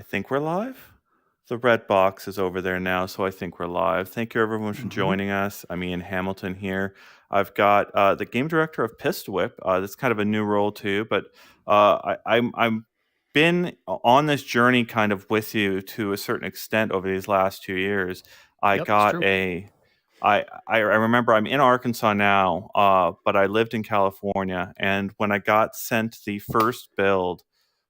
think we're live. The red box is over there now, so I think we're live. Thank you, everyone, for joining us. I'm Ian Hamilton here. I've got the game director of Pistol Whip. That's kind of a new role too, but I'm been on this journey kind of with you to a certain extent over these last 2 years. I Yep, it's got true. I remember I'm in Arkansas now, but I lived in California, and when I got sent the first build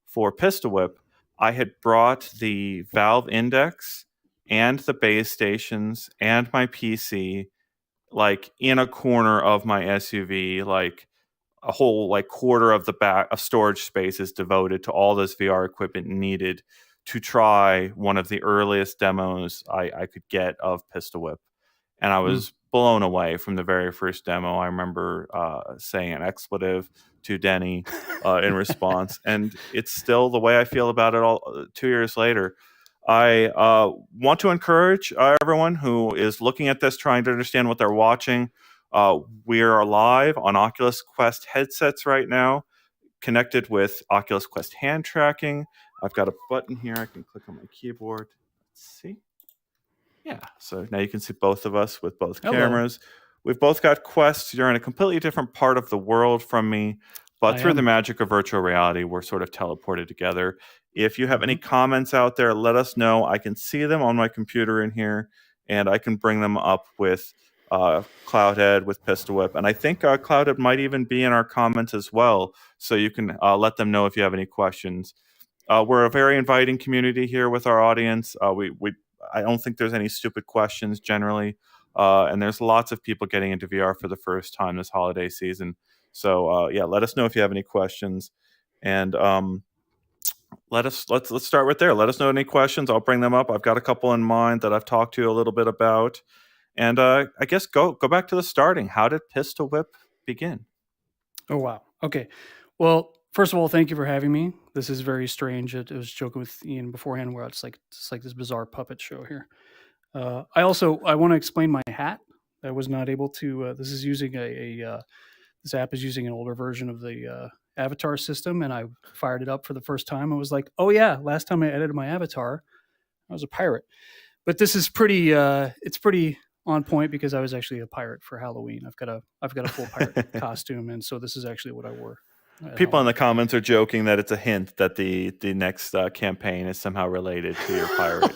for Pistol Whip, I had brought the Valve Index and the base stations and my PC like in a corner of my SUV, like a whole like quarter of the back of storage space is devoted to all this VR equipment needed to try one of the earliest demos I could get of Pistol Whip. And I was blown away from the very first demo. I remember saying an expletive to Denny in response, and it's still the way I feel about it all 2 years later. I want to encourage everyone who is looking at this, trying to understand what they're watching. We are live on Oculus Quest headsets right now, connected with Oculus Quest hand tracking. I've got a button here. I can click on my keyboard. Let's see. Yeah, so now you can see both of us with both cameras. We've both got Quests. You're in a completely different part of the world from me, but through the magic of virtual reality, we're sort of teleported together. If you have any comments out there, let us know. I can see them on my computer in here, and I can bring them up with Cloudhead, with Pistol Whip, and I think Cloudhead might even be in our comments as well, so you can let them know if you have any questions. We're a very inviting community here with our audience. I don't think there's any stupid questions generally, and there's lots of people getting into VR for the first time this holiday season. So yeah, let us know if you have any questions, and let's start right there. Let us know any questions. I'll bring them up. I've got a couple in mind that I've talked to you a little bit about, and I guess go back to the starting. How did Pistol Whip begin? Oh, wow. Okay. Well, first of all, thank you for having me. This is very strange. I was joking with Ian beforehand where it's like this bizarre puppet show here. I want to explain my hat. I was not able to. This is using this app is using an older version of the Avatar system, and I fired it up for the first time. I was like, oh yeah, last time I edited my avatar, I was a pirate. But this is pretty. It's pretty on point because I was actually a pirate for Halloween. I've got a full pirate costume, and so this is actually what I wore. People in the comments are joking that it's a hint that the next campaign is somehow related to your pirate.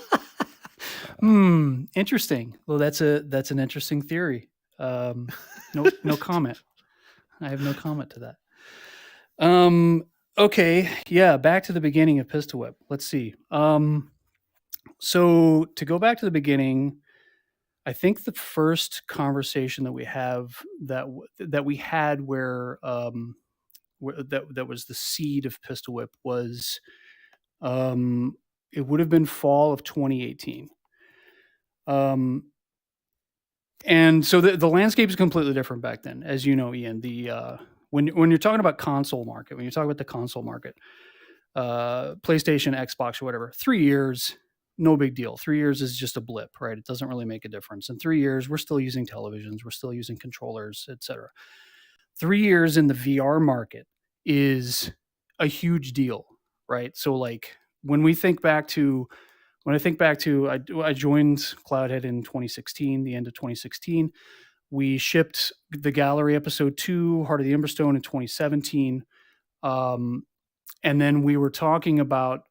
Interesting. Well, that's an interesting theory. No comment. I have no comment to that. Okay, yeah. Back to the beginning of Pistol Whip. Let's see. So to go back to the beginning, I think the first conversation that we have that we had where that was the seed of Pistol Whip was it would have been fall of 2018. And so the landscape is completely different back then, as you know, Ian. When you're talking about console market, when you talk about the console market, PlayStation, Xbox, or whatever, 3 years, no big deal. 3 years is just a blip, right? It doesn't really make a difference. In 3 years, we're still using televisions, we're still using controllers, etc. 3 years in the VR market is a huge deal, right? So like when I think back to I joined Cloudhead in 2016, the end of 2016. We shipped the Gallery episode 2, Heart of the Emberstone, in 2017. And then we were talking about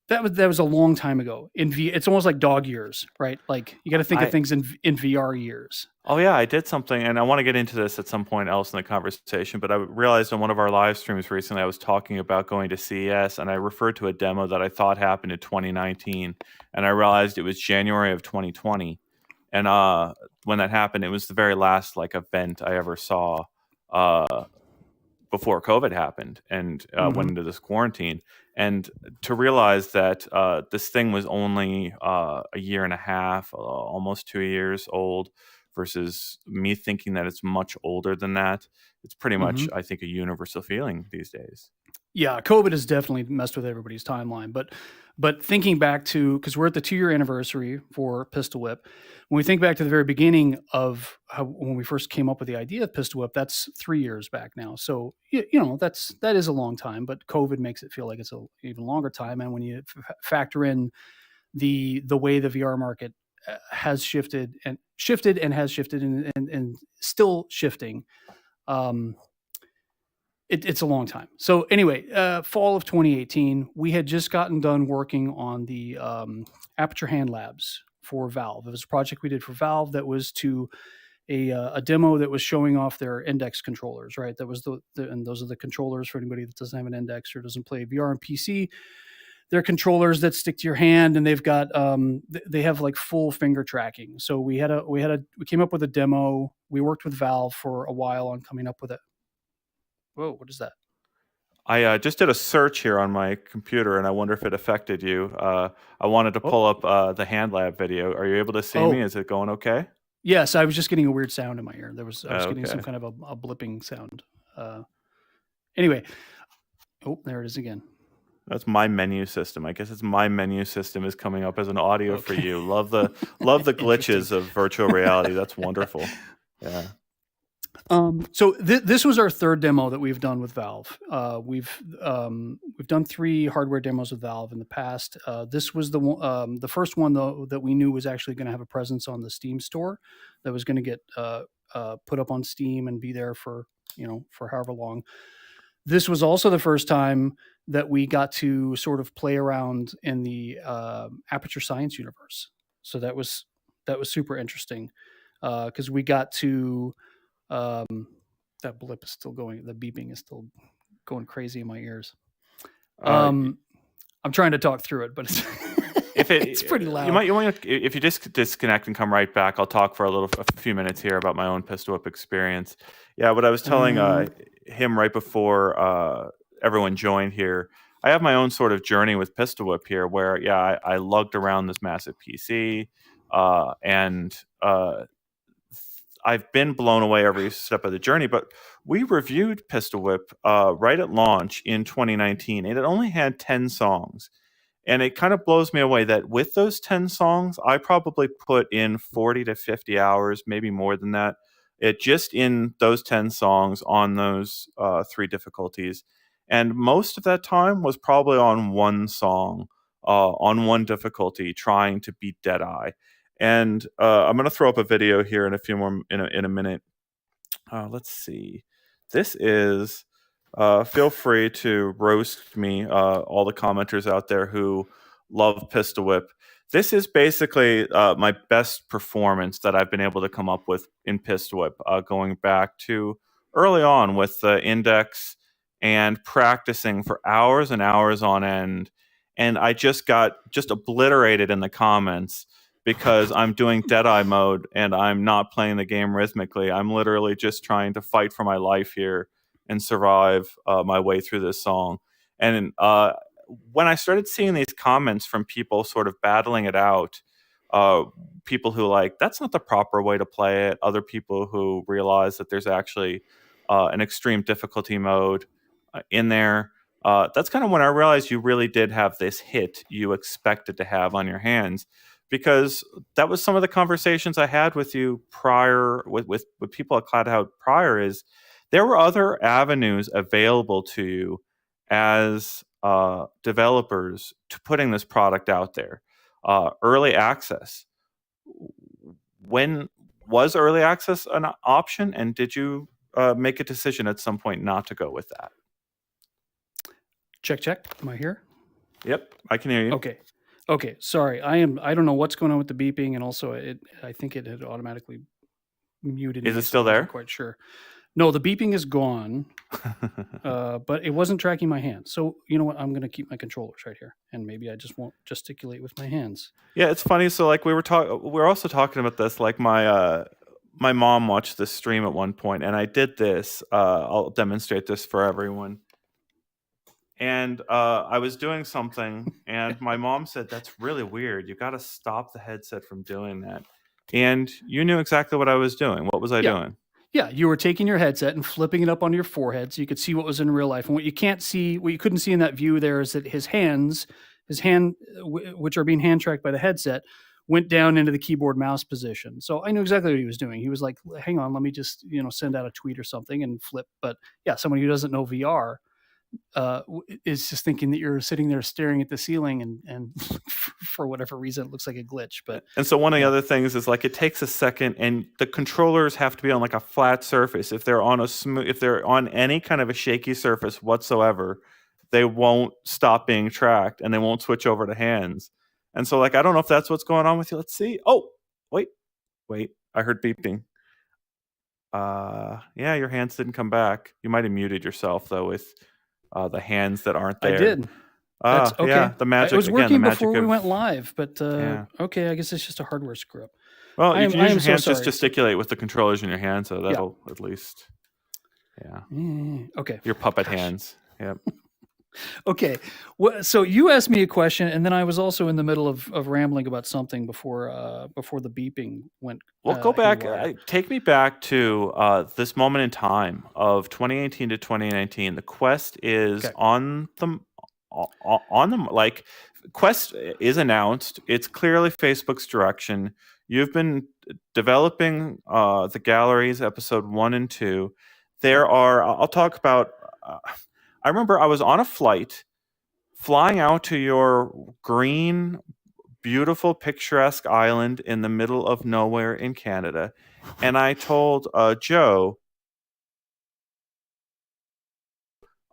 that was a long time ago. It's almost like dog years, right? Like you got to think of things in VR years. Oh yeah, I did something, and I want to get into this at some point else in the conversation, but I realized on one of our live streams recently I was talking about going to CES, and I referred to a demo that I thought happened in 2019, and I realized it was January of 2020. And when that happened, it was the very last like event I ever saw before COVID happened and went into this quarantine. And to realize that this thing was only a year and a half, almost 2 years old, versus me thinking that it's much older than that. It's pretty much, I think, a universal feeling these days. Yeah, COVID has definitely messed with everybody's timeline. But thinking back to, because we're at the 2-year anniversary for Pistol Whip, when we think back to the very beginning of when we first came up with the idea of Pistol Whip, that's 3 years back now. So that is a long time. But COVID makes it feel like it's a even longer time. And when you factor in the way the VR market has shifted and has shifted and still shifting. It's a long time. So anyway, fall of 2018, we had just gotten done working on the Aperture Hand Labs for Valve. It was a project we did for Valve that was to a demo that was showing off their index controllers, right? That was and those are the controllers for anybody that doesn't have an index or doesn't play VR and PC. They're controllers that stick to your hand, and they've got they have like full finger tracking. So we came up with a demo. We worked with Valve for a while on coming up with it. Whoa, what is that? I just did a search here on my computer, and I wonder if it affected you. I wanted to pull up the Hand Lab video. Are you able to see me? Is it going okay? Yes, I was just getting a weird sound in my ear. I was getting some kind of a blipping sound. Anyway, there it is again. That's my menu system. I guess it's my menu system is coming up as an audio for you. Love the glitches of virtual reality. That's wonderful. Yeah. So this was our third demo that we've done with Valve. We've done 3 hardware demos with Valve in the past. This was the first one though that we knew was actually going to have a presence on the Steam store, that was going to get put up on Steam and be there for however long. This was also the first time that we got to sort of play around in the Aperture Science universe. So that was super interesting because we got to. That blip is still going. The beeping is still going crazy in my ears. I'm trying to talk through it, but it's pretty loud. You might if you just disconnect and come right back. I'll talk for a few minutes here about my own Pistol Whip experience. Yeah, what I was telling him right before everyone joined here. I have my own sort of journey with Pistol Whip here, where I lugged around this massive PC and. I've been blown away every step of the journey, but we reviewed Pistol Whip right at launch in 2019, and it only had 10 songs. And it kind of blows me away that with those 10 songs, I probably put in 40 to 50 hours, maybe more than that, just in those 10 songs on those 3 difficulties. And most of that time was probably on one song, on one difficulty, trying to beat Deadeye. And I'm going to throw up a video here in a few more in a minute. Let's see. This is. Feel free to roast me, all the commenters out there who love Pistol Whip. This is basically my best performance that I've been able to come up with in Pistol Whip, going back to early on with the index and practicing for hours and hours on end. And I just got obliterated in the comments because I'm doing Deadeye mode and I'm not playing the game rhythmically. I'm literally just trying to fight for my life here and survive my way through this song. And when I started seeing these comments from people sort of battling it out, people who that's not the proper way to play it, other people who realize that there's actually an extreme difficulty mode in there, that's kind of when I realized you really did have this hit you expected to have on your hands. Because that was some of the conversations I had with you prior, with people at Cloudhead prior, is there were other avenues available to you as developers to putting this product out there. Early access. When was early access an option, and did you make a decision at some point not to go with that? Check. Am I here? Yep, I can hear you. Okay, sorry. I don't know what's going on with the beeping, and also I think it had automatically muted. Is it still there? I'm not quite sure. No, the beeping is gone, but it wasn't tracking my hands. So you know what? I'm going to keep my controllers right here, and maybe I just won't gesticulate with my hands. Yeah, it's funny. So we were also talking about this. My mom watched this stream at one point, and I did this. I'll demonstrate this for everyone. And I was doing something, and my mom said, "That's really weird. You got to stop the headset from doing that." And you knew exactly what I was doing. What was I doing? Yeah, you were taking your headset and flipping it up onto your forehead so you could see what was in real life. And what you couldn't see in that view there is that his hand, which are being hand tracked by the headset, went down into the keyboard mouse position. So I knew exactly what he was doing. He was like, hang on, let me just, send out a tweet or something and flip. But yeah, somebody who doesn't know VR is just thinking that you're sitting there staring at the ceiling and for whatever reason, it looks like a glitch. And so one of the other things is like it takes a second, and the controllers have to be on like a flat surface. If they're on if they're on any kind of a shaky surface whatsoever, they won't stop being tracked and they won't switch over to hands. And so like I don't know if that's what's going on with you. Let's see. Oh, wait. I heard beeping. Yeah, your hands didn't come back. You might have muted yourself though with the hands that aren't there. I did. That's okay. Yeah, the magic. It was working again, the magic before we of, went live, but okay, I guess it's just a hardware screw up. Well, you can use your hands, just gesticulate with the controllers in your hands, so that'll at least, okay. Your puppet hands. Yep. Okay. Well, so you asked me a question, and then I was also in the middle of rambling about something before the beeping went. Well, go back. Take me back to this moment in time of 2018 to 2019. The Quest is on the like Quest is announced. It's clearly Facebook's direction. You've been developing the galleries, episode 1 and 2. There are. I'll talk about. I remember I was on a flight flying out to your green, beautiful, picturesque island in the middle of nowhere in Canada. And I told Joe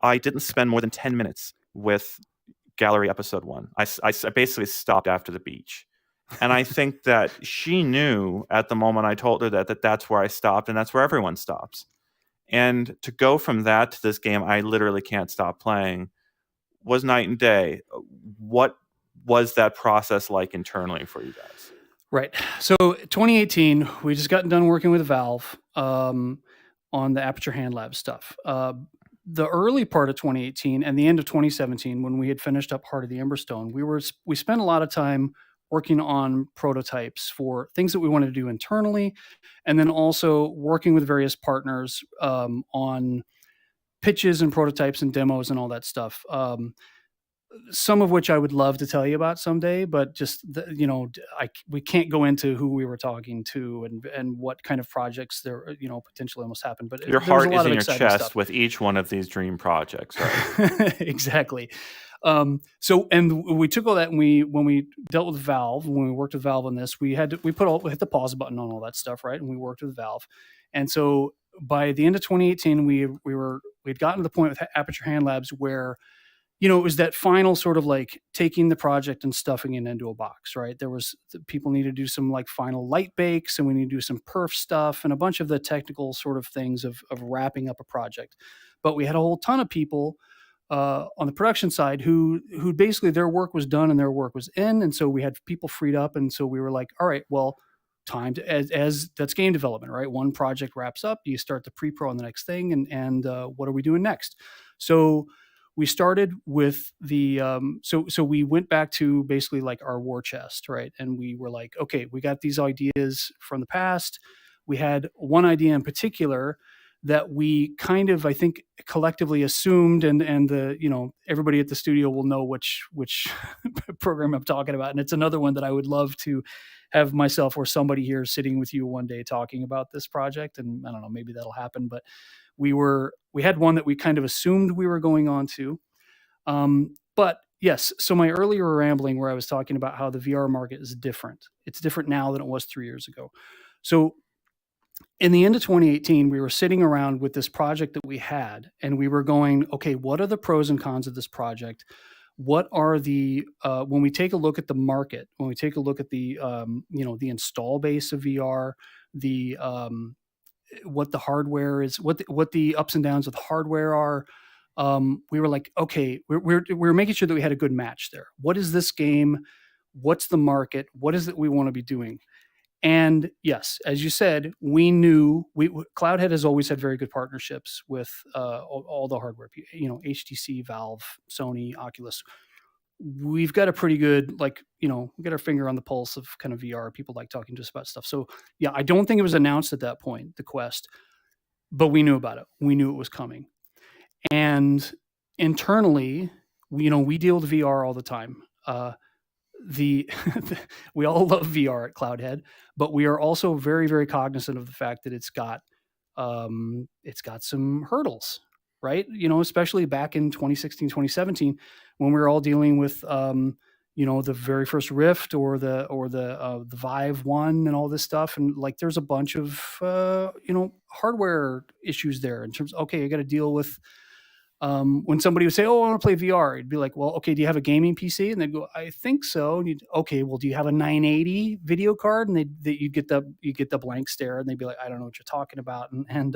I didn't spend more than 10 minutes with gallery episode 1. I basically stopped after the beach. And I think that she knew at the moment I told her that that's where I stopped, and that's where everyone stops. And to go from that to this game I literally can't stop playing was night and day. What was that process like internally for you guys? Right. So 2018, we just got done working with Valve on the Aperture Hand Lab stuff. The early part of 2018 and the end of 2017, when we had finished up Heart of the Emberstone, we spent a lot of time working on prototypes for things that we wanted to do internally, and then also working with various partners on pitches and prototypes and demos and all that stuff. Some of which I would love to tell you about someday, but just we can't go into who we were talking to and what kind of projects there potentially almost happened. But your heart is in your chest stuff with each one of these dream projects, right? Exactly. So, and we took all that, and when we dealt with Valve, when we worked with Valve on this, we hit the pause button on all that stuff, right? And we worked with Valve, and so by the end of 2018, we'd gotten to the point with Aperture Hand Labs where, it was that final sort of like taking the project and stuffing it into a box, right? People need to do some like final light bakes, and we need to do some perf stuff and a bunch of the technical sort of things of wrapping up a project. But we had a whole ton of people on the production side who basically their work was done and their work was in. And so we had people freed up. And so we were like, all right, well, time to, as that's game development, right? One project wraps up, you start the pre-pro on the next thing. And what are we doing next? So we started with the, so we went back to basically like our war chest, right? And we were like, okay, we got these ideas from the past. We had one idea in particular that we kind of, I think, collectively assumed, and the everybody at the studio will know which program I'm talking about. And it's another one that I would love to have myself or somebody here sitting with you one day talking about this project. And I don't know, maybe that'll happen. But we had one that we kind of assumed we were going on to. But yes, so my earlier rambling where I was talking about how the VR market is different. It's different now than it was 3 years ago. So in the end of 2018, we were sitting around with this project that we had, and we were going, okay, what are the pros and cons of this project? What are the, when we take a look at the market, when we take a look at the, the install base of VR, the, what the hardware is, what the ups and downs of the hardware are, we were like, okay, we're making sure that we had a good match there. What is this game? What's the market? What is it we want to be doing? And yes, as you said, we knew Cloudhead has always had very good partnerships with all the hardware, HTC, Valve, Sony, Oculus. We've got a pretty good, we got our finger on the pulse of kind of VR. People like talking to us about stuff. So yeah, I don't think it was announced at that point, the Quest. but we knew about it. We knew it was coming. And internally, we deal with VR all the time. The we all love VR at Cloudhead, but we are also very, very cognizant of the fact that it's got some hurdles, right? Especially back in 2016, 2017, when we were all dealing with the very first Rift or the Vive One and all this stuff, and like there's a bunch of hardware issues there in terms. Okay, I got to deal with when somebody would say, "Oh, I want to play VR," it'd be like, "Well, okay, do you have a gaming PC?" And they'd go, "I think so." And okay, well, do you have a 980 video card? And you get the blank stare, and they'd be like, "I don't know what you're talking about." And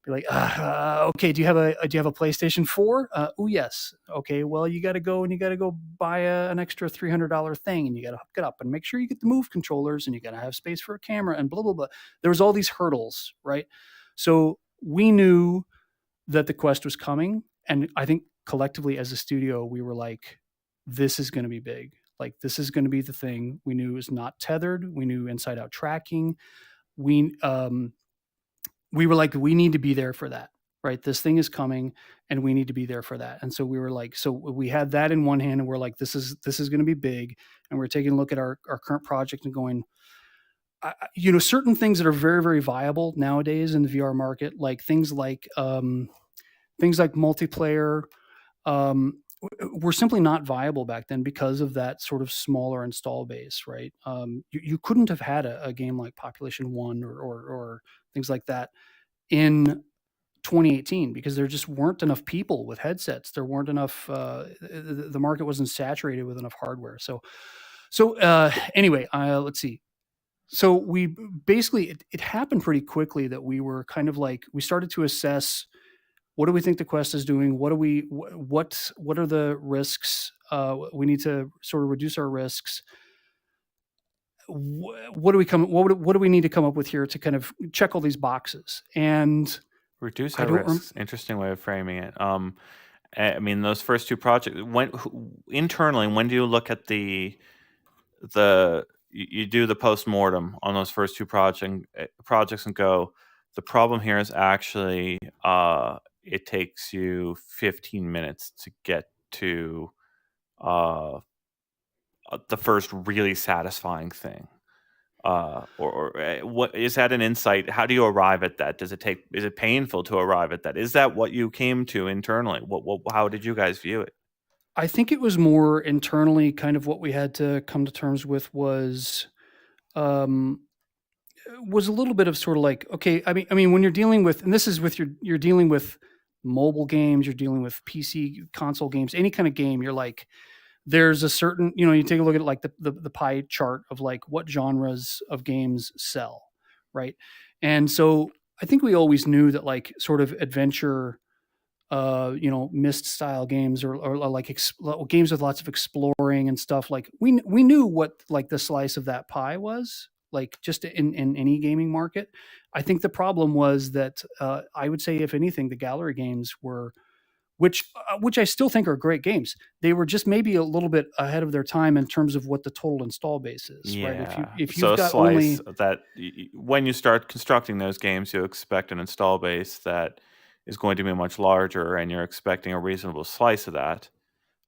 be like, "Okay, do you have a PlayStation 4?" Oh, yes. Okay, well, you got to go buy an extra $300 thing, and you got to hook it up and make sure you get the Move controllers, and you got to have space for a camera, and blah blah blah. There was all these hurdles, right? So we knew that the Quest was coming, and I think collectively as a studio, we were like, this is going to be big. Like, this is going to be the thing. We knew it was not tethered. We knew inside out tracking. We were like, we need to be there for that, right? This thing is coming, and we need to be there for that. And so we were like, so we had that in one hand, and we're like, this is going to be big. And we're taking a look at our current project and going, certain things that are very, very viable nowadays in the VR market, like things like multiplayer, were simply not viable back then because of that sort of smaller install base, right? You couldn't have had a game like Population One or things like that in 2018 because there just weren't enough people with headsets. There weren't enough. The market wasn't saturated with enough hardware. Anyway, let's see. So we basically it happened pretty quickly that we were kind of like we started to assess what do we think the Quest is doing? What are the risks? We need to sort of reduce our risks. What do we need to come up with here to kind of check all these boxes and reduce our risks? Interesting way of framing it. I mean, those first two projects. Internally, when do you look at you do the post-mortem on those first two projects and go, the problem here is actually it takes you 15 minutes to get to the first really satisfying thing, or what is that an insight? How do you arrive at that? Is it painful to arrive at that? Is that what you came to internally? How did you guys view it? I think it was more internally kind of what we had to come to terms with was a little bit of sort of like, okay, I mean, when you're dealing with, and this is with you're dealing with mobile games, you're dealing with PC console games, any kind of game, you're like, there's a certain, you take a look at like the pie chart of like what genres of games sell, right? And so I think we always knew that like sort of adventure, Myst style games or like games with lots of exploring and stuff. Like we knew what like the slice of that pie was, like just in any gaming market. I think the problem was that I would say, if anything, the gallery games were, which I still think are great games. They were just maybe a little bit ahead of their time in terms of what the total install base is, right? If you've got only that, when you start constructing those games, you expect an install base that is going to be much larger, and you're expecting a reasonable slice of that.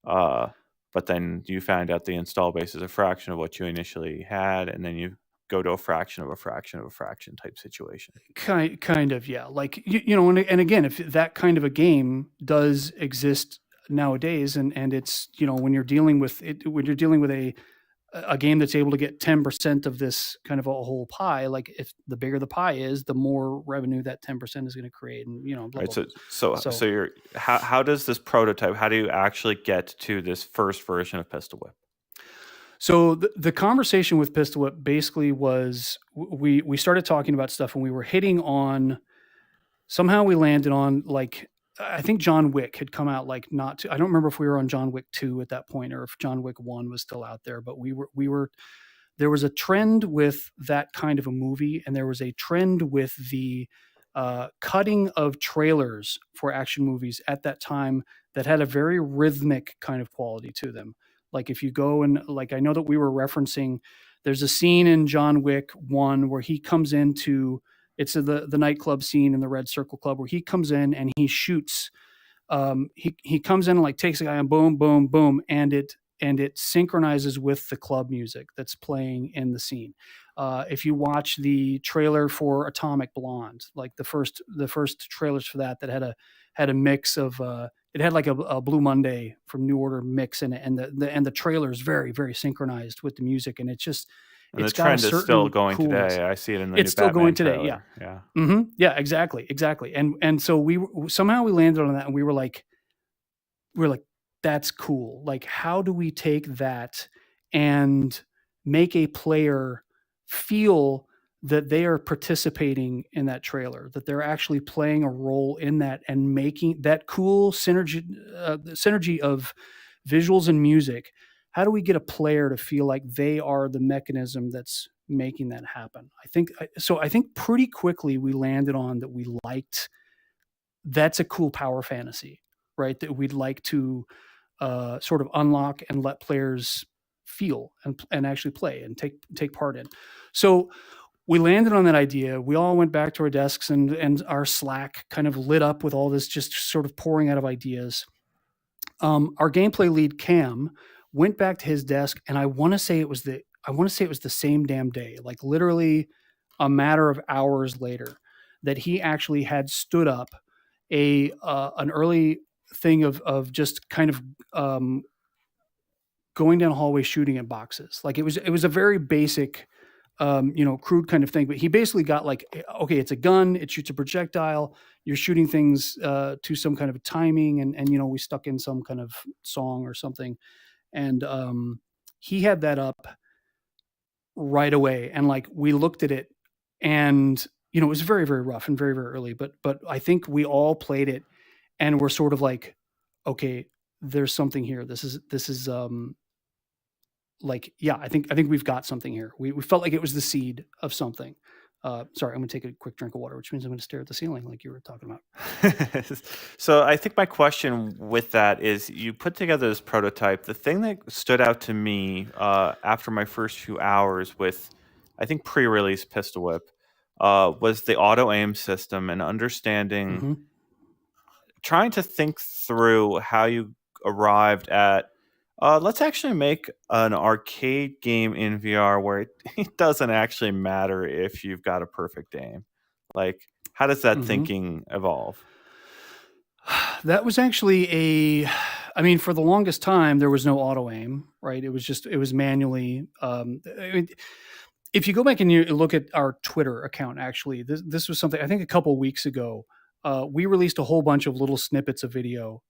But then you find out the install base is a fraction of what you initially had, and then you go to a fraction of a fraction of a fraction type situation. Kind of, yeah. Like, and again, if that kind of a game does exist nowadays, and it's, when you're dealing with a game that's able to get 10% of this kind of a whole pie, like if the bigger the pie is, the more revenue that 10% is going to create, and blah, right. Blah, So you're how does this prototype? How do you actually get to this first version of Pistol Whip? So the conversation with Pistol Whip basically was we started talking about stuff, and we were hitting on. Somehow we landed on, like, I think John Wick had come out, like, not to, I don't remember if we were on John Wick 2 at that point or if John Wick 1 was still out there, but we were there was a trend with that kind of a movie, and there was a trend with the cutting of trailers for action movies at that time that had a very rhythmic kind of quality to them. Like, if you go and, like, I know that we were referencing, there's a scene in John Wick 1 where he comes into It's the nightclub scene in the Red Circle Club where he comes in and he shoots. He comes in and like takes a guy and boom, boom, boom, and it synchronizes with the club music that's playing in the scene. If you watch the trailer for Atomic Blonde, like the first trailers for that had a mix of it had like a Blue Monday from New Order mix in it, and the trailer is very, very synchronized with the music, and it's And the got a trend is still certain going coolness. today. I see it in the It's new still Batman going today, yeah. trailer. Yeah. Yeah, exactly. And so somehow we landed on that, and we were like, that's cool. Like, how do we take that and make a player feel that they are participating in that trailer, that they're actually playing a role in that, and making that cool synergy of visuals and music? How do we get a player to feel like they are the mechanism that's making that happen? I think pretty quickly we landed on that we liked. That's a cool power fantasy, right? That we'd like to sort of unlock and let players feel and actually play and take part in. So we landed on that idea. We all went back to our desks, and our Slack kind of lit up with all this just sort of pouring out of ideas. Our gameplay lead Cam went back to his desk, and I want to say it was the same damn day, like literally a matter of hours later, that he actually had stood up an early thing of just kind of going down a hallway shooting at boxes. Like it was a very basic, crude kind of thing. But he basically got like, okay, it's a gun, it shoots a projectile, you're shooting things to some kind of timing, and we stuck in some kind of song or something, and he had that up right away, and like we looked at it, and it was very, very rough and very, very early, but I think we all played it and we're sort of like, okay, there's something here. This is like, yeah, I think we've got something here. We felt like it was the seed of something. Sorry, I'm gonna take a quick drink of water, which means I'm gonna stare at the ceiling like you were talking about. So I think my question with that is, you put together this prototype. The thing that stood out to me after my first few hours with, I think, pre-release Pistol Whip was the auto aim system, and understanding, Mm-hmm. trying to think through how you arrived at let's actually make an arcade game in VR where it doesn't actually matter if you've got a perfect aim. Like, how does that Mm-hmm. thinking evolve? That was actually for the longest time, there was no auto aim, right? It was manually. If you go back and you look at our Twitter account, actually, this was something I think a couple of weeks ago. We released a whole bunch of little snippets of video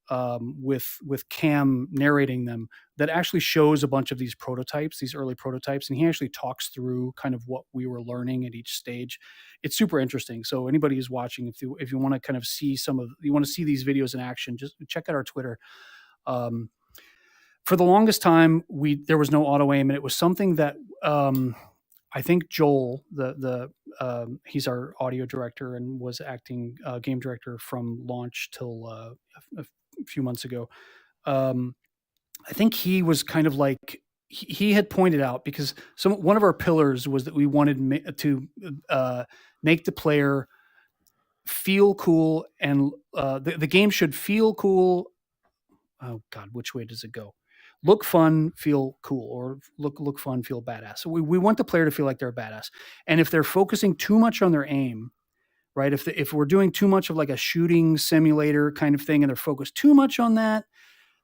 with Cam narrating them, that actually shows a bunch of these prototypes, these early prototypes, and he actually talks through kind of what we were learning at each stage. It's super interesting. So anybody who's watching, if you want to kind of see you want to see these videos in action, just check out our Twitter. For the longest time, there was no auto aim, and it was something that I think Joel, he's our audio director and was acting game director from launch till a few months ago. I think he was kind of like, he had pointed out, because one of our pillars was that we wanted to make the player feel cool, and the game should feel cool. Oh God, which way does it go? Look fun, feel cool, or look fun, feel badass. So we want the player to feel like they're a badass. And if they're focusing too much on their aim, right? If we're doing too much of like a shooting simulator kind of thing, and they're focused too much on that,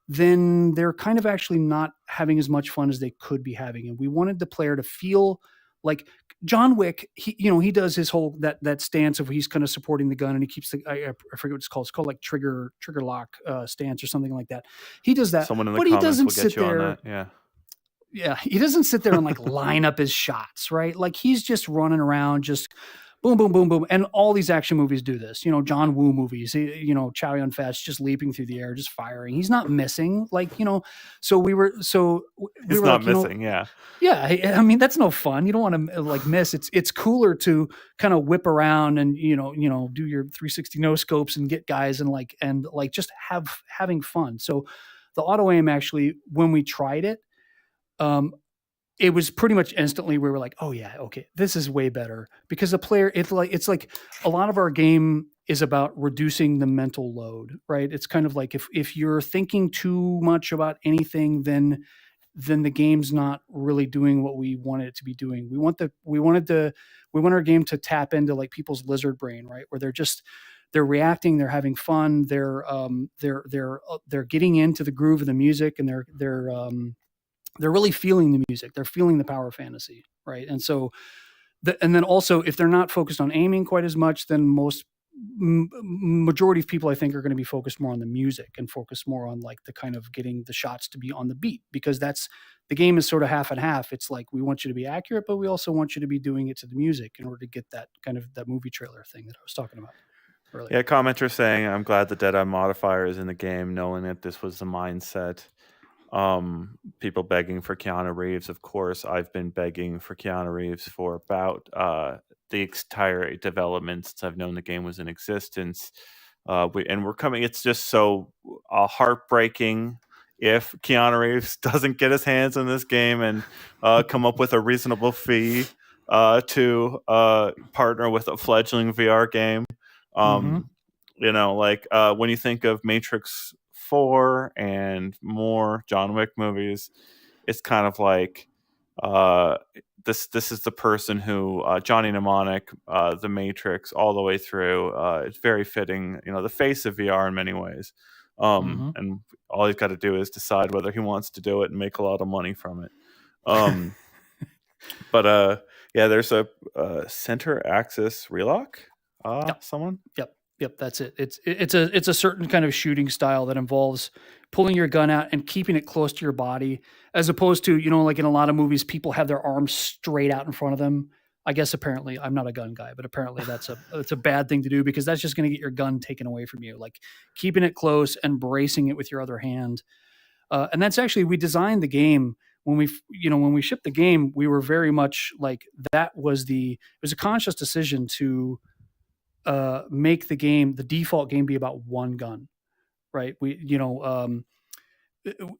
then they're kind of actually not having as much fun as they could be having. And we wanted the player to feel like John Wick. He does his whole that stance of he's kind of supporting the gun, and he keeps I forget what it's called. It's called like trigger lock stance or something like that. He does that. Someone in the but he comments doesn't will get sit you there. on that. Yeah. Yeah, he doesn't sit there and like line up his shots, right? Like he's just running around, just boom, boom, boom, boom. And all these action movies do this. John Woo movies, Chow Yun-Fat just leaping through the air, just firing. He's not missing. So we were He's not missing. Yeah. Yeah, I mean, that's no fun. You don't want to like miss. It's cooler to kind of whip around and do your 360 no scopes and get guys and just having fun. So the auto aim, actually, when we tried it, it was pretty much instantly we were like, oh yeah, okay, this is way better because the player, it's like a lot of our game is about reducing the mental load, right? It's kind of like if you're thinking too much about anything, then the game's not really doing what we want it to be doing. We want our game to tap into like people's lizard brain, right? Where they're reacting, they're having fun, they're getting into the groove of the music, and they're really feeling the music. They're feeling the power fantasy, right? And so, and then also, if they're not focused on aiming quite as much, then majority of people I think are going to be focused more on the music and focus more on like the kind of getting the shots to be on the beat, because that's the game is sort of half and half. It's like we want you to be accurate, but we also want you to be doing it to the music in order to get that kind of that movie trailer thing that I was talking about earlier. Yeah, commenter saying, I'm glad the Deadeye modifier is in the game, knowing that this was the mindset. People begging for Keanu Reeves. Of course, I've been begging for Keanu Reeves for about the entire development since I've known the game was in existence. We're coming. It's just so heartbreaking if Keanu Reeves doesn't get his hands on this game and come up with a reasonable fee to partner with a fledgling VR game. When you think of Matrix 4 and more John Wick movies, it's kind of like this is the person who Johnny Mnemonic, the Matrix, all the way through. It's very fitting, the face of VR in many ways. And all he's got to do is decide whether he wants to do it and make a lot of money from it. But yeah, there's a center axis relock. Someone. Yep, that's it. It's a certain kind of shooting style that involves pulling your gun out and keeping it close to your body, as opposed to, like in a lot of movies, people have their arms straight out in front of them. I guess apparently I'm not a gun guy, but apparently it's a bad thing to do, because that's just going to get your gun taken away from you. Like keeping it close and bracing it with your other hand. And that's actually, we designed the game when we shipped the game, we were very much like it was a conscious decision to make the default game be about one gun, right?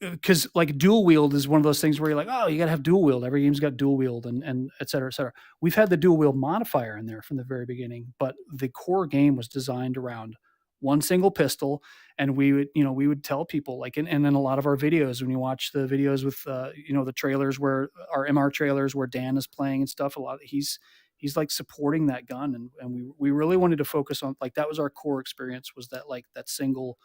Because like dual wield is one of those things where you're like, oh, you got to have dual wield. Every game's got dual wield, and et cetera, et cetera. We've had the dual wield modifier in there from the very beginning, but the core game was designed around one single pistol. And we would tell people, like, and in a lot of our videos, when you watch the videos with, the trailers where our MR trailers where Dan is playing and stuff, he's like supporting that gun. And we really wanted to focus on, like, that was our core experience, was that, like, that single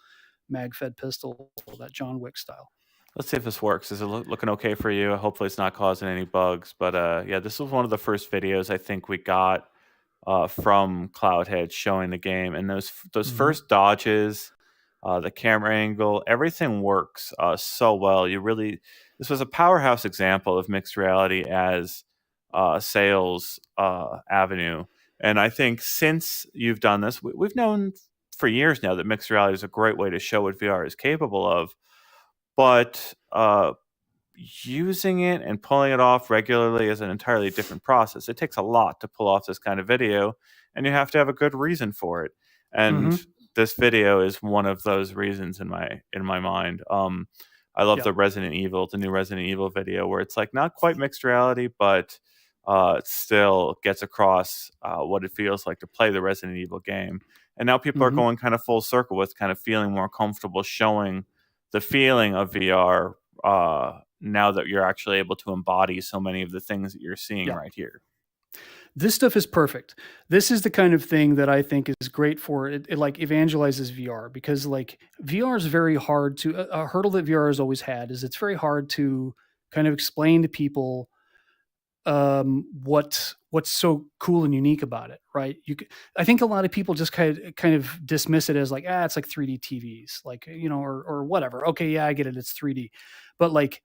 mag fed pistol, that John Wick style. Let's see if this works. Is it looking okay for you? Hopefully it's not causing any bugs. But yeah, this was one of the first videos I think we got from Cloudhead showing the game. And those first dodges, the camera angle, everything works so well. This was a powerhouse example of mixed reality as sales avenue. And I think since you've done this, we've known for years now that mixed reality is a great way to show what VR is capable of. But using it and pulling it off regularly is an entirely different process. It takes a lot to pull off this kind of video, and you have to have a good reason for it. And this video is one of those reasons in my mind. I love the new Resident Evil video, where it's like not quite mixed reality, but it still gets across what it feels like to play the Resident Evil game. And now people are going kind of full circle with kind of feeling more comfortable showing the feeling of VR now that you're actually able to embody so many of the things that you're seeing right here. This stuff is perfect. This is the kind of thing that I think is great for it. It like evangelizes VR, because like VR is very hard to, a hurdle that VR has always had is it's very hard to kind of explain to people what's so cool and unique about it, right? I think a lot of people just kind of dismiss it as like, it's like 3D TVs, like, or whatever. Okay, yeah, I get it, it's 3D, but like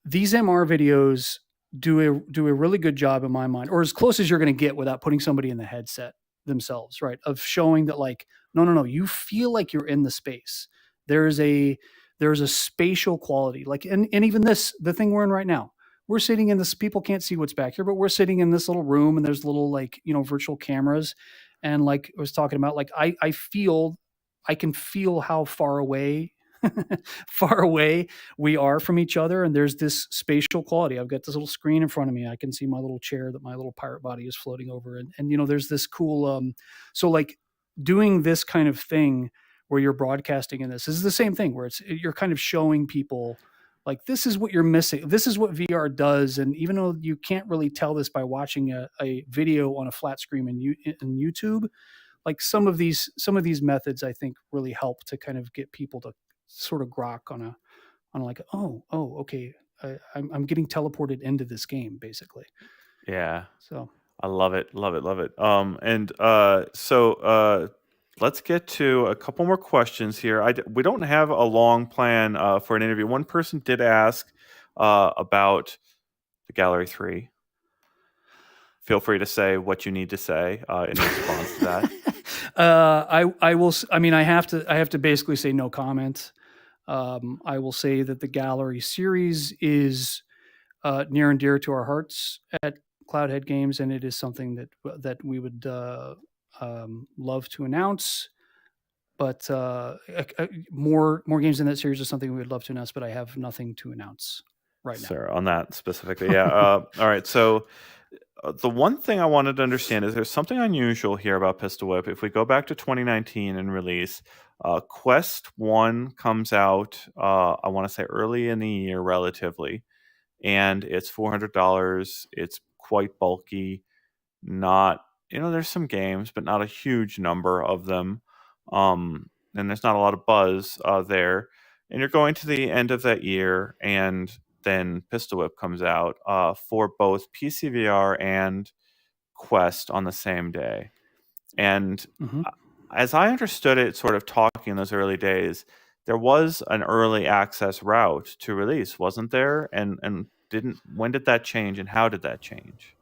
these MR videos do a really good job in my mind, or as close as you're going to get without putting somebody in the headset themselves, right? Of showing that like, no, you feel like you're in the space. There's a spatial quality, like, and even the thing we're in right now. We're sitting in this, people can't see what's back here, but we're sitting in this little room, and there's little, like, virtual cameras. And like I was talking about, like, I can feel how far away far away we are from each other, and there's this spatial quality. I've got this little screen in front of me. I can see my little chair that my little pirate body is floating over, and there's this cool. So like doing this kind of thing where you're broadcasting in this is the same thing where you're kind of showing people like this is what you're missing. This is what VR does, and even though you can't really tell this by watching a video on a flat screen in YouTube, like some of these methods I think really help to kind of get people to sort of grok on like okay, I'm getting teleported into this game basically. Yeah. So I love it, love it, love it. Let's get to a couple more questions here. We don't have a long plan for an interview. One person did ask about the Gallery 3. Feel free to say what you need to say in response to that. I will. I mean, I have to basically say no comment. I will say that the Gallery series is near and dear to our hearts at Cloudhead Games, and it is something that we would love to announce. But more games in that series is something we would love to announce. But I have nothing to announce right now. Sir, on that specifically, yeah. All right, so. The one thing I wanted to understand is there's something unusual here about Pistol Whip. If we go back to 2019 and release, Quest 1 comes out, I want to say early in the year, relatively, and it's $400. It's quite bulky. Not, there's some games, but not a huge number of them. And there's not a lot of buzz there. And you're going to the end of that year, and then Pistol Whip comes out for both PCVR and Quest on the same day. And as I understood it, sort of talking in those early days, there was an early access route to release, wasn't there? And when did that change, and how did that change?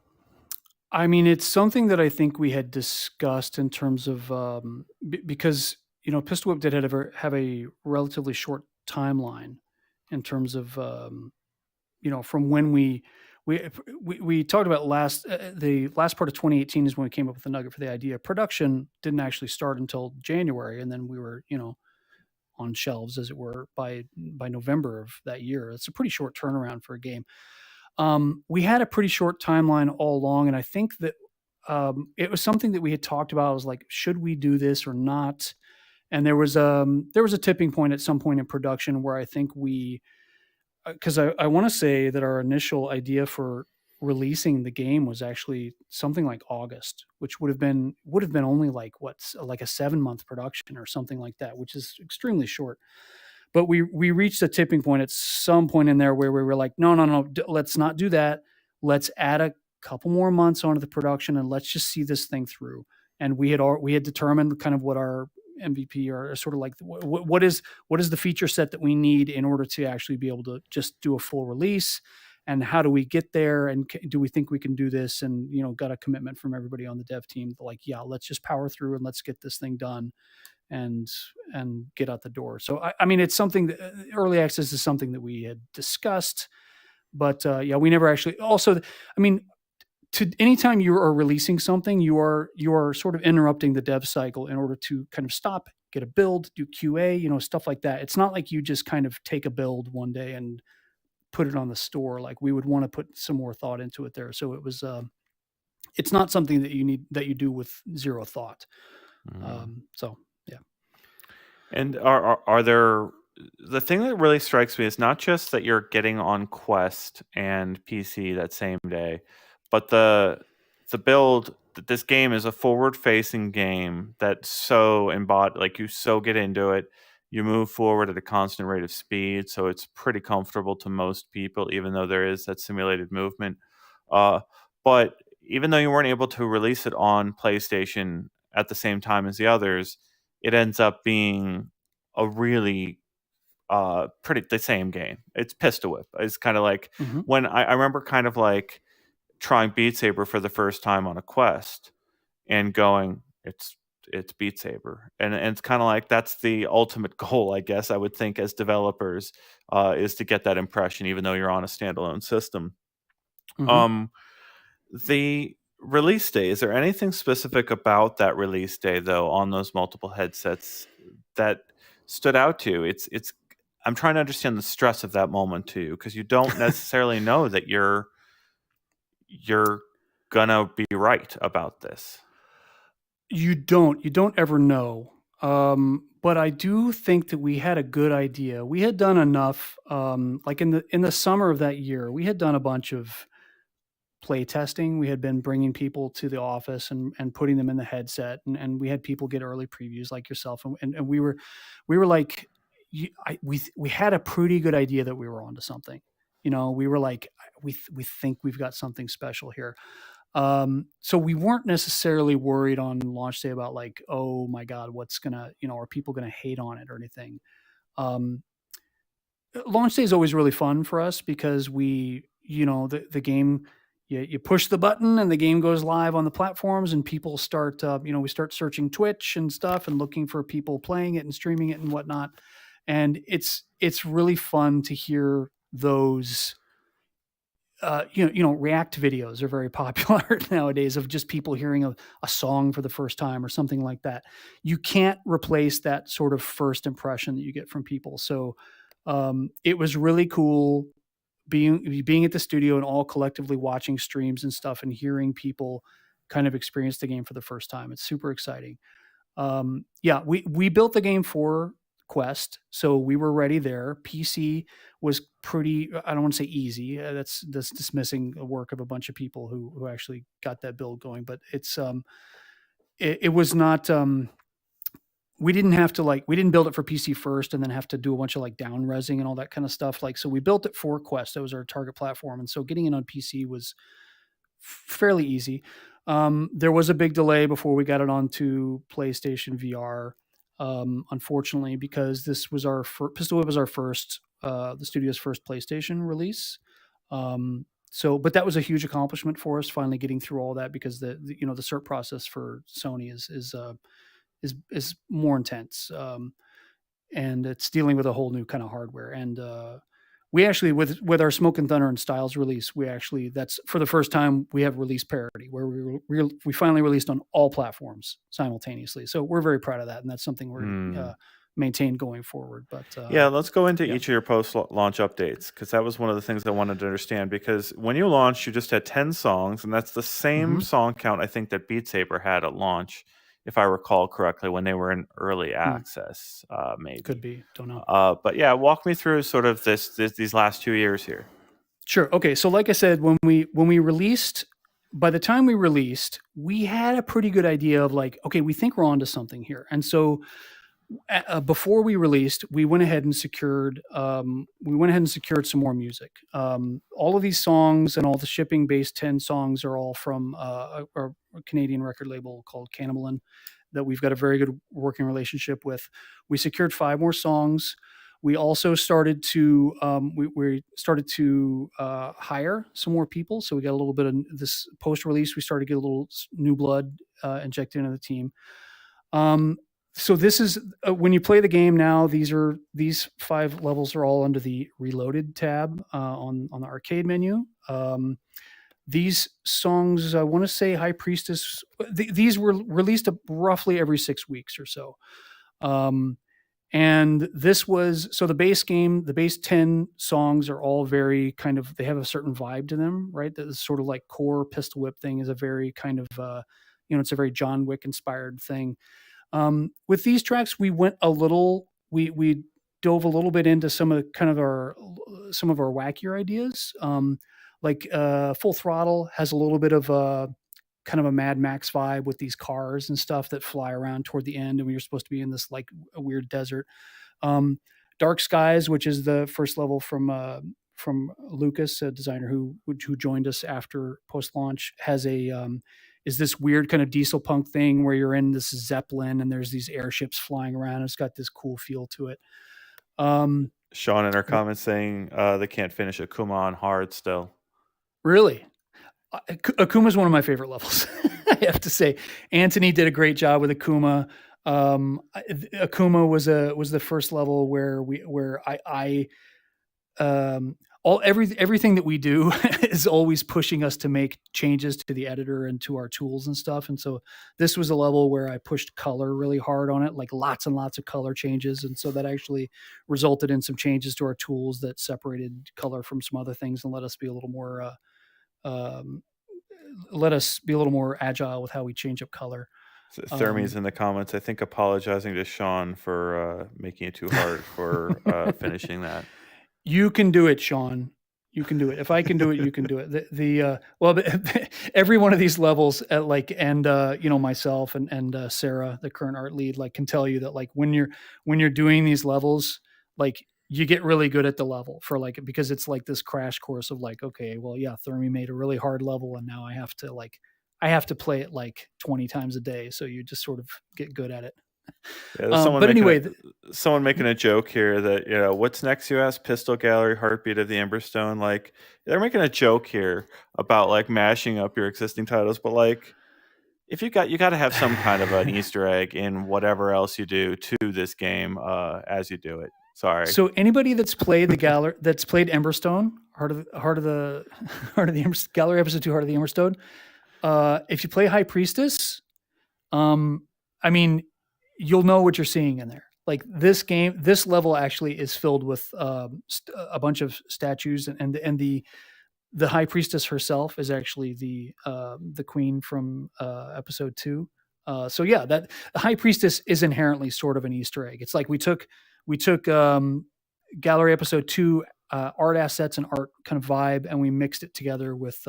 I mean, it's something that I think we had discussed in terms of because Pistol Whip did have a relatively short timeline in terms of from when we talked about the last part of 2018 is when we came up with the nugget for the idea. Production didn't actually start until January, and then we were on shelves, as it were, by November of that year. It's a pretty short turnaround for a game. We had a pretty short timeline all along, and I think that it was something that we had talked about. I was like, should we do this or not? And there was a tipping point at some point in production where I think because I want to say that our initial idea for releasing the game was actually something like August, which would have been only like like a 7-month production or something like that, which is extremely short. But we reached a tipping point at some point in there where we were like, no, let's not do that. Let's add a couple more months onto the production and let's just see this thing through. And we had determined kind of what our MVP or sort of like what is the feature set that we need in order to actually be able to just do a full release, and how do we get there, and do we think we can do this? And got a commitment from everybody on the dev team like, yeah, let's just power through and let's get this thing done and get out the door. So I mean, it's something that early access is something that we had discussed, but yeah, we never actually. Also, I mean, anytime you are releasing something, you are sort of interrupting the dev cycle in order to kind of stop, get a build, do QA, stuff like that. It's not like you just kind of take a build one day and put it on the store. Like, we would want to put some more thought into it there. So it was, it's not something that you do with zero thought. So yeah. And are there, the thing that really strikes me is not just that you're getting on Quest and PC that same day, but the build that this game is a forward-facing game that's so embodied, like you so get into it, you move forward at a constant rate of speed, so it's pretty comfortable to most people, even though there is that simulated movement. But even though you weren't able to release it on PlayStation at the same time as the others, it ends up being a really pretty the same game. It's Pistol Whip. It's kind of like when I remember kind of like trying Beat Saber for the first time on a Quest and going, it's Beat Saber, and it's kind of like that's the ultimate goal, I guess I would think, as developers, is to get that impression, even though you're on a standalone system. The release day, is there anything specific about that release day, though, on those multiple headsets that stood out to you? It's I'm trying to understand the stress of that moment too, because you don't necessarily know that you're gonna be right about this. You don't ever know. But I do think that we had a good idea. We had done enough, like in the summer of that year, we had done a bunch of play testing. We had been bringing people to the office and putting them in the headset, and we had people get early previews like yourself, and we were like, we had a pretty good idea that we were onto something. You know, we were like, we think we've got something special here. So we weren't necessarily worried on launch day about like, oh my God, what's gonna, are people gonna hate on it or anything? Um, Launch day is always really fun for us because the game, you push the button and the game goes live on the platforms and people start, we start searching Twitch and stuff and looking for people playing it and streaming it and whatnot. And it's really fun to hear those react videos are very popular nowadays of just people hearing a song for the first time or something like that. You can't replace that sort of first impression that you get from people. So it was really cool being at the studio and all collectively watching streams and stuff and hearing people kind of experience the game for the first time. It's super exciting. Yeah, we built the game for Quest, so we were ready there. PC was pretty, I don't want to say easy. That's dismissing the work of a bunch of people who actually got that build going, but it was not we didn't have to we didn't build it for PC first and then have to do a bunch of like down resing and all that kind of stuff. So we built it for Quest. That was our target platform. And so getting it on PC was fairly easy. There was a big delay before we got it onto PlayStation VR. Unfortunately, because this was Pistol Whip was our first, the studio's first PlayStation release. But that was a huge accomplishment for us, finally getting through all that, because the cert process for Sony is more intense, and it's dealing with a whole new kind of hardware. And we actually, with our Smoke and Thunder and Styles release, that's for the first time we have release parity, where we finally released on all platforms simultaneously. So we're very proud of that, and that's something we're maintain going forward. But yeah, let's go into each of your post-launch updates, because that was one of the things I wanted to understand. Because when you launched, you just had 10 songs, and that's the same song count I think that Beat Saber had at launch, if I recall correctly, when they were in early access. Maybe could be, don't know. But yeah, walk me through sort of these last 2 years here. Sure. Okay. So like I said, when we released, by the time we released, we had a pretty good idea of like, okay, we think we're onto something here. And so before we released, we went ahead and secured some more music. All of these songs and all the shipping-based 10 songs are all from a Canadian record label called Cannibalin that we've got a very good working relationship with. We secured 5 more songs. We also started to hire some more people. So we got a little bit of this post-release. We started to get a little new blood injected into the team. So this is when you play the game now. These 5 levels are all under the Reloaded tab on the arcade menu. These songs, I want to say, High Priestess. These were released roughly every 6 weeks or so. And this was, so the base game, the base 10 songs are all very kind of, they have a certain vibe to them, right? That is sort of like core Pistol Whip thing is a very kind of, it's a very John Wick inspired thing. With these tracks, we went we dove a little bit into some of our wackier ideas. Full Throttle has a little bit of a kind of a Mad Max vibe with these cars and stuff that fly around toward the end, and we were supposed to be in this like a weird desert. Dark Skies, which is the first level from Lucas, a designer who joined us after post launch, has is this weird kind of diesel punk thing where you're in this Zeppelin and there's these airships flying around. It's got this cool feel to it. Sean in our comments saying they can't finish Akuma on hard still. Really? Akuma is one of my favorite levels. I have to say, Anthony did a great job with Akuma. Akuma was the first level where I everything that we do is always pushing us to make changes to the editor and to our tools and stuff. And so this was a level where I pushed color really hard on it, like lots and lots of color changes. And so that actually resulted in some changes to our tools that separated color from some other things and let us be a little more agile with how we change up color. Thermie's in the comments, I think, apologizing to Sean for making it too hard for finishing that. You can do it, Sean. You can do it. If I can do it, you can do it. Every one of these levels, myself and Sarah, the current art lead, like can tell you that like when you're doing these levels, like you get really good at the level for like because it's like this crash course of like, okay, well, yeah, Thermi made a really hard level, and now I have to play it like 20 times a day. So you just sort of get good at it. Yeah, someone making a joke here that what's next? You ask. Pistol Gallery, Heartbeat of the Emberstone. Like they're making a joke here about like mashing up your existing titles, but like if you got to have some kind of an Easter egg in whatever else you do to this game as you do it. Sorry. So anybody that's played that's played Emberstone, Heart of the Gallery episode 2, Heart of the Emberstone. If you play High Priestess, I mean, you'll know what you're seeing in there. Like this level actually is filled with a bunch of statues, and the High Priestess herself is actually the queen from episode 2. So yeah, that the High Priestess is inherently sort of an Easter egg. It's like we took Gallery episode 2 art assets and art kind of vibe, and we mixed it together with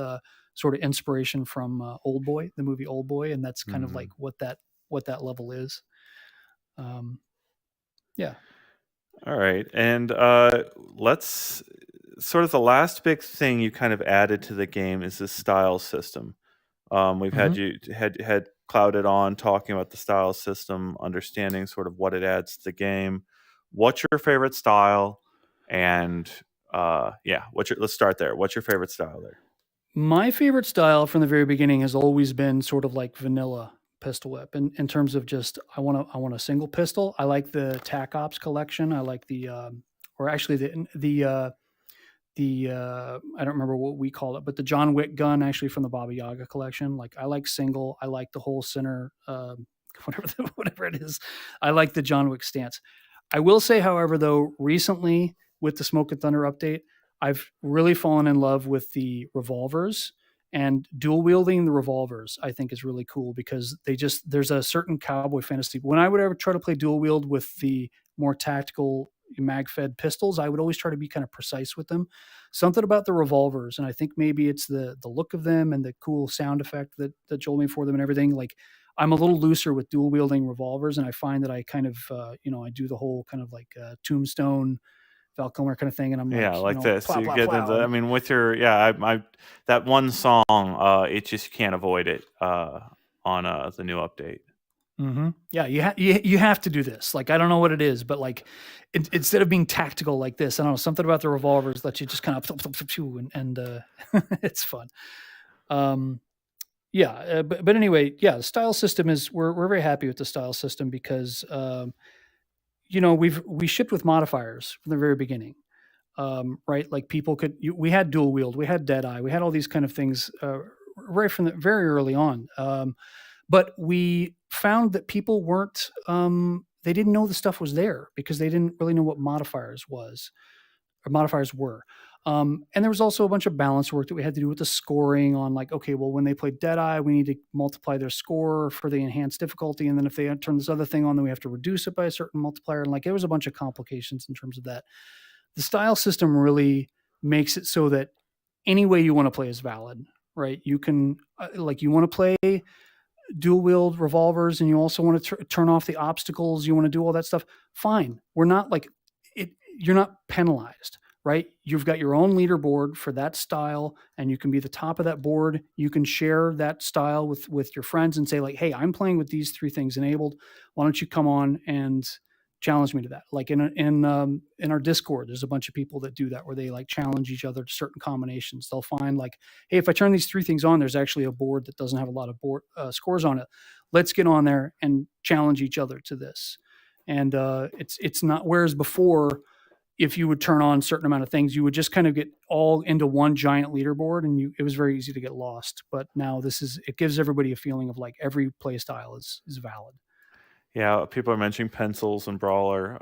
sort of inspiration from Old Boy, the movie Old Boy, and that's kind of like what that level is. Yeah. All right, and let's sort of the last big thing you kind of added to the game is the style system. We've had Cloudhead on talking about the style system, understanding sort of what it adds to the game. What's your favorite style? And let's start there. What's your favorite style there? My favorite style from the very beginning has always been sort of like vanilla pistol whip in terms of just I want a single pistol. I like the TAC Ops collection. I like the I don't remember what we call it, but the John Wick gun actually from the Baba Yaga collection. Like I like single. I like the whole center, whatever it is. I like the John Wick stance. I will say, however, though, recently with the Smoke and Thunder update, I've really fallen in love with the revolvers, and dual wielding the revolvers I think is really cool because there's a certain cowboy fantasy. When I would ever try to play dual wield with the more tactical mag-fed pistols, I would always try to be kind of precise with them. Something about the revolvers, and I think maybe it's the look of them and the cool sound effect that Joel made for them and everything. Like I'm a little looser with dual wielding revolvers, and I find that I kind of I do the whole kind of like Tombstone Val Kilmer kind of thing, and I'm like this. Plow, you plow, get plow. into, I mean, with your that one song, it just can't avoid it on the new update. Mm-hmm. Yeah, you have to do this. Like I don't know what it is, but like instead of being tactical like this, I don't know, something about the revolvers lets you just kind of and it's fun. But anyway, yeah, the style system is we're very happy with the style system because we shipped with modifiers from the very beginning. Right? Like we had dual wield, we had Deadeye, we had all these kind of things right from the very early on. But we found that people weren't, they didn't know the stuff was there because they didn't really know what modifiers were. And there was also a bunch of balance work that we had to do with the scoring on like, okay, well, when they play Deadeye, we need to multiply their score for the enhanced difficulty. And then if they turn this other thing on, then we have to reduce it by a certain multiplier. And like, there was a bunch of complications in terms of that. The style system really makes it so that any way you want to play is valid, right? You can, you want to play dual wield revolvers and you also want to turn off the obstacles, you want to do all that stuff. Fine. We're not like it. You're not penalized, right? You've got your own leaderboard for that style and you can be the top of that board. You can share that style with your friends and say like, hey, I'm playing with these 3 things enabled. Why don't you come on and challenge me to that? Like in our Discord, there's a bunch of people that do that where they like challenge each other to certain combinations. They'll find like, hey, if I turn these 3 things on, there's actually a board that doesn't have a lot of board scores on it. Let's get on there and challenge each other to this. And it's not, whereas before if you would turn on a certain amount of things, you would just kind of get all into one giant leaderboard, and it was very easy to get lost. But now it gives everybody a feeling of like every play style is valid. Yeah, people are mentioning pencils and Brawler.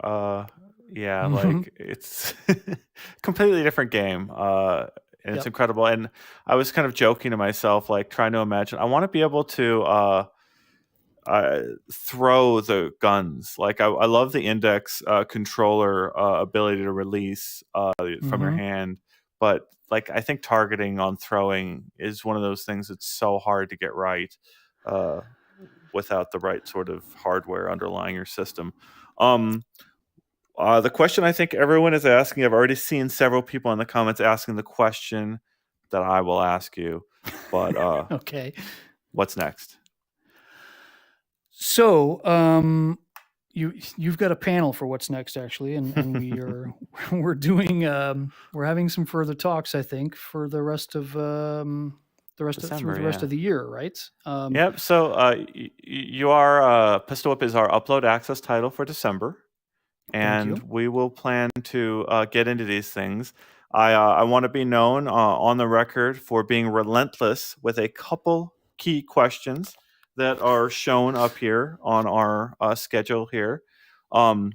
Yeah, Mm-hmm. like it's completely different game. And it's Yep. incredible. And I was kind of joking to myself, like trying to imagine. I want to be able to throw the guns. Like I love the index controller ability to release from your Mm-hmm. hand, but like I think targeting on throwing is one of those things that's so hard to get right uh, without the right sort of hardware underlying your system. Um, the question I think everyone is asking, I've already seen several people in the comments asking the question that I will ask you, but Okay. what's next? So, you've got a panel for what's next, actually, and we're doing we're having some further talks, I think, for the rest of through December, the rest yeah. of the year, right? Yep. So you are Pistol Whip is our upload access title for December, Thank and you. we will plan to get into these things. I want to be known on the record for being relentless with a couple key questions that are shown up here on our schedule here. Um,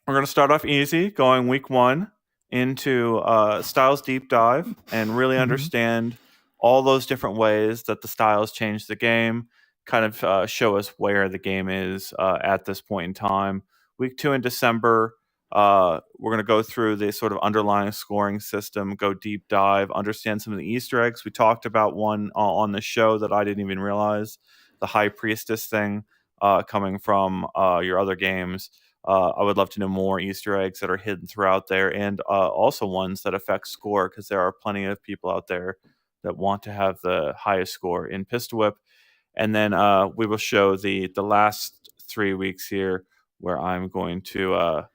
we're going to start off easy, going week one into styles deep dive and really Mm-hmm. understand all those different ways that the styles change the game, kind of show us where the game is at this point in time. Week two in December, we're going to go through the sort of underlying scoring system, go deep dive, understand some of the Easter eggs. We talked about one on the show that I didn't even realize, the High Priestess thing coming from your other games. I would love to know more Easter eggs that are hidden throughout there, and also ones that affect score, because there are plenty of people out there that want to have the highest score in Pistol Whip. And then we will show the last 3 weeks here, where I'm going to. I'm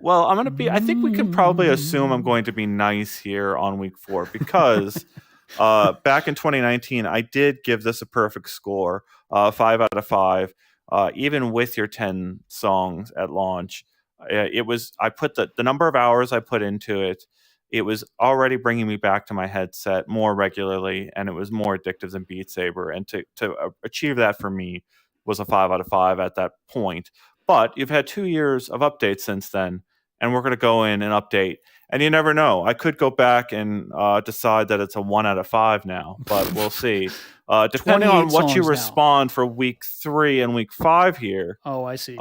going to be. I think we can probably assume I'm going to be nice here on week four, because back in 2019, I did give this a perfect score, 5 out of 5. Even with your 10 songs at launch, it was. I put the number of hours I put into it. It was already bringing me back to my headset more regularly, and it was more addictive than Beat Saber. And to achieve that for me was a 5 out of 5 at that point. But you've had 2 years of updates since then, and we're going to go in and update. And you never know. I could go back and decide that it's a 1 out of 5 now, but we'll see. Depending 28 on what you songs now. respond for week 3 and week 5 here. Oh, I see.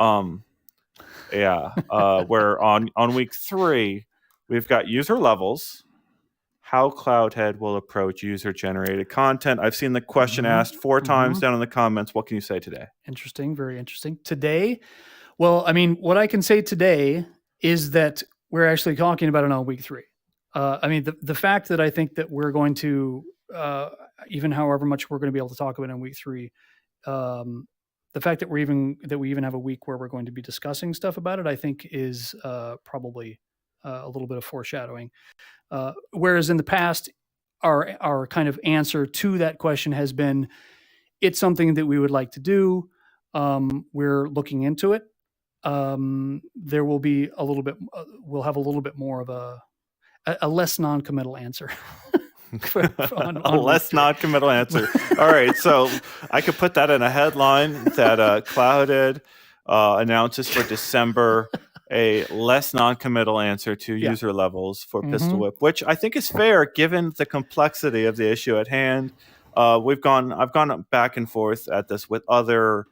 Yeah. Where on week 3, we've got user levels, how Cloudhead will approach user-generated content. I've seen the question asked 4 times down in the comments. What can you say today? Interesting. Very interesting. Today, well, I mean, what I can say today is that we're actually talking about it on week 3. I mean, the fact that I think that we're going to, even however much we're going to be able to talk about it in week 3, the fact that we even have a week where we're going to be discussing stuff about it, I think is probably a little bit of foreshadowing. Whereas in the past, our kind of answer to that question has been, it's something that we would like to do. We're looking into it. There will be a little bit. We'll have a little bit more of a less non-committal answer. A less non-committal answer. All right, so I could put that in a headline that Cloudhead announces for December a less non-committal answer to user levels for Pistol Whip, which I think is fair given the complexity of the issue at hand. I've gone back and forth at this with other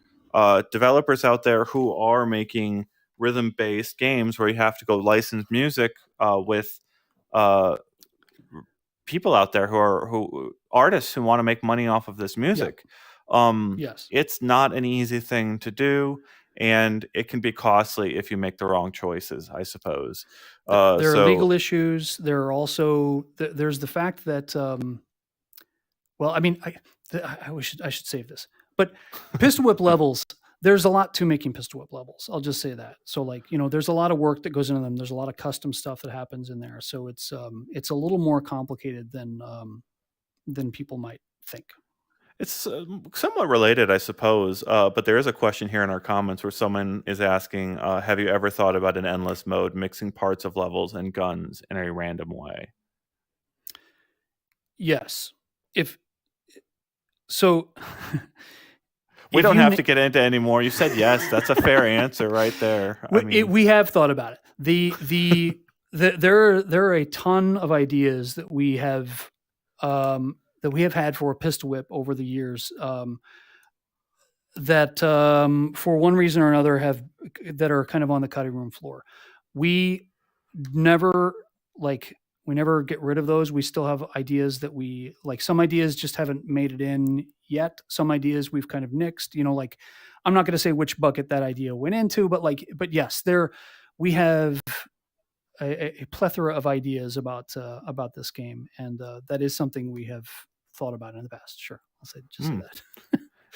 developers out there who are making rhythm-based games where you have to go license music with people out there who artists who want to make money off of this music. Yes. It's not an easy thing to do, and it can be costly if you make the wrong choices, I suppose. There are legal issues. There are also there's the fact that well, I mean, I should save this, but Pistol Whip levels. There's a lot to making Pistol Whip levels. I'll just say that. So, like, there's a lot of work that goes into them. There's a lot of custom stuff that happens in there. So it's a little more complicated than people might think. It's somewhat related, I suppose, but there is a question here in our comments where someone is asking, have you ever thought about an endless mode, mixing parts of levels and guns in a random way? Yes. If so, We if don't you have to get into any more. You said yes. That's a fair answer right there. I mean, we have thought about it. There are a ton of ideas that we have had for a pistol whip over the years, that for one reason or another that are kind of on the cutting room floor. We never like we never get rid of those. We still have ideas that we like. Some ideas just haven't made it in yet. Some ideas we've kind of nixed. Like I'm not going to say which bucket that idea went into, but yes, we have a plethora of ideas about this game, and that is something we have thought about in the past. Sure, I'll say that.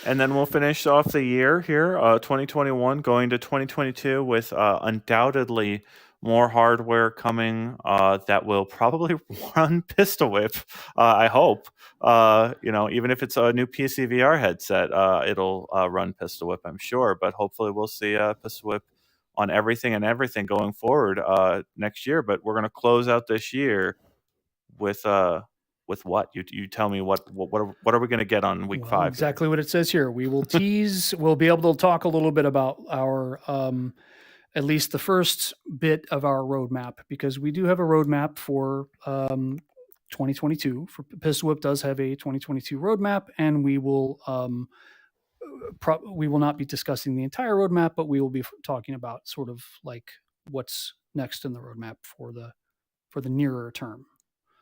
And then we'll finish off the year here, 2021, going to 2022 with undoubtedly more hardware coming that will probably run Pistol Whip. I hope. Even if it's a new PC VR headset, it'll run Pistol Whip, I'm sure. But hopefully, we'll see Pistol Whip on everything and everything going forward next year. But we're going to close out this year with what? You tell me what are we going to get on week 5? Exactly here? what it says here. We will tease. We'll be able to talk a little bit about our at least the first bit of our roadmap, because we do have a roadmap for 2022. For Pistol Whip does have a 2022 roadmap, and we will not be discussing the entire roadmap, but we will be talking about sort of like what's next in the roadmap for the nearer term.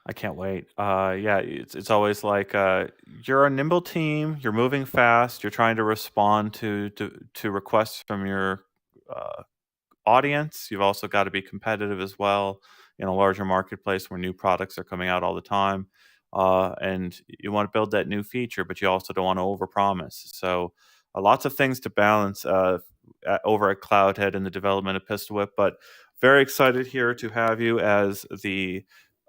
I can't wait. Yeah, it's always like you're a nimble team. You're moving fast. You're trying to respond to requests from your audience. You've also got to be competitive as well in a larger marketplace where new products are coming out all the time. And you want to build that new feature, but you also don't want to overpromise. So lots of things to balance over at Cloudhead in the development of Pistol Whip. But very excited here to have you as the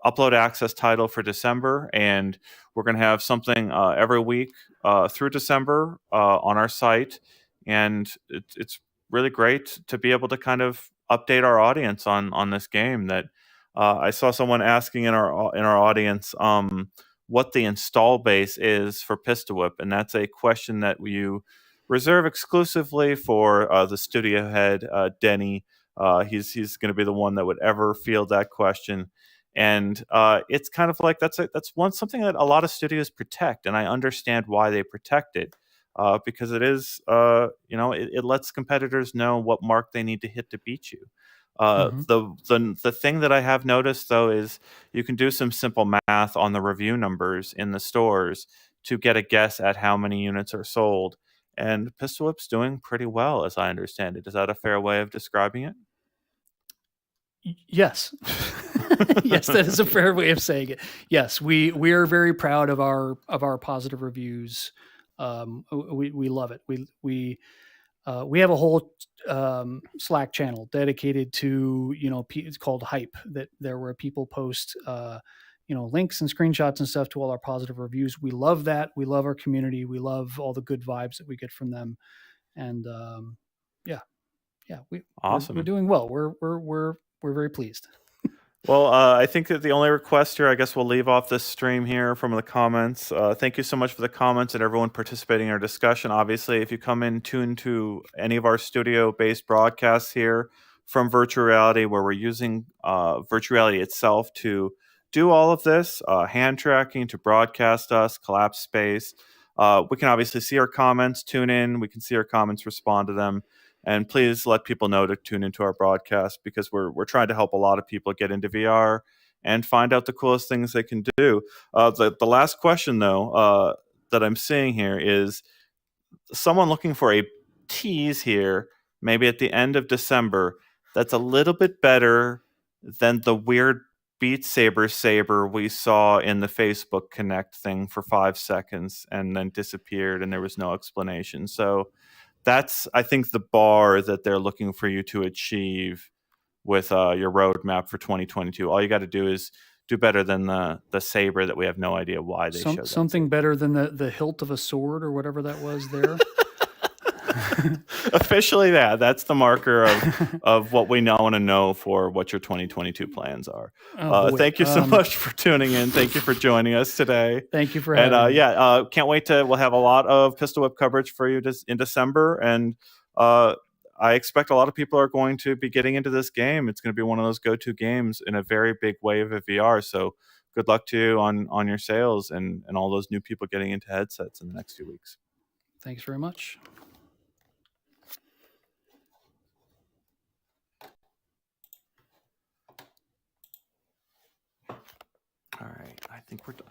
upload access title for December, and we're going to have something every week through December on our site, and it's really great to be able to kind of update our audience on this game. That I saw someone asking in our audience what the install base is for Pistol Whip, and that's a question that you reserve exclusively for the studio head Denny. He's going to be the one that would ever field that question. And it's kind of like that's something that a lot of studios protect, and I understand why they protect it because it is it lets competitors know what mark they need to hit to beat you. The thing that I have noticed though is you can do some simple math on the review numbers in the stores to get a guess at how many units are sold, and Pistol Whip's doing pretty well, as I understand it. Is that a fair way of describing it? Yes. Yes, that is a fair way of saying it. Yes, we are very proud of our positive reviews. We love it. We have a whole Slack channel dedicated to it's called Hype, where people post links and screenshots and stuff to all our positive reviews. We love that. We love our community. We love all the good vibes that we get from them. And Awesome. We're doing well. We're very pleased. Well, I think that the only request here, I guess we'll leave off this stream here from the comments. Thank you so much for the comments and everyone participating in our discussion. Obviously, if you come in tuned to any of our studio-based broadcasts here from virtual reality, where we're using virtual reality itself to do all of this, hand tracking to broadcast us, collapse space, we can obviously see our comments, tune in. We can see our comments, respond to them. And please let people know to tune into our broadcast, because we're trying to help a lot of people get into VR and find out the coolest things they can do. The last question, though, that I'm seeing here is someone looking for a tease here, maybe at the end of December, that's a little bit better than the weird Beat saber we saw in the Facebook Connect thing for 5 seconds and then disappeared and there was no explanation. So that's, I think, the bar that they're looking for you to achieve with your roadmap for 2022. All you got to do is do better than the saber that we have no idea why they showed. Something better than the hilt of a sword or whatever that was there. Officially, that's the marker of what we now want to know for what your 2022 plans are. Thank you so much for tuning in. Thank you for joining us today. Thank you for having me. Can't wait we'll have a lot of Pistol Whip coverage for you in December, and I expect a lot of people are going to be getting into this game. It's going to be one of those go-to games in a very big wave of VR. So good luck to you on your sales and all those new people getting into headsets in the next few weeks. Thanks very much. All right, I think we're done.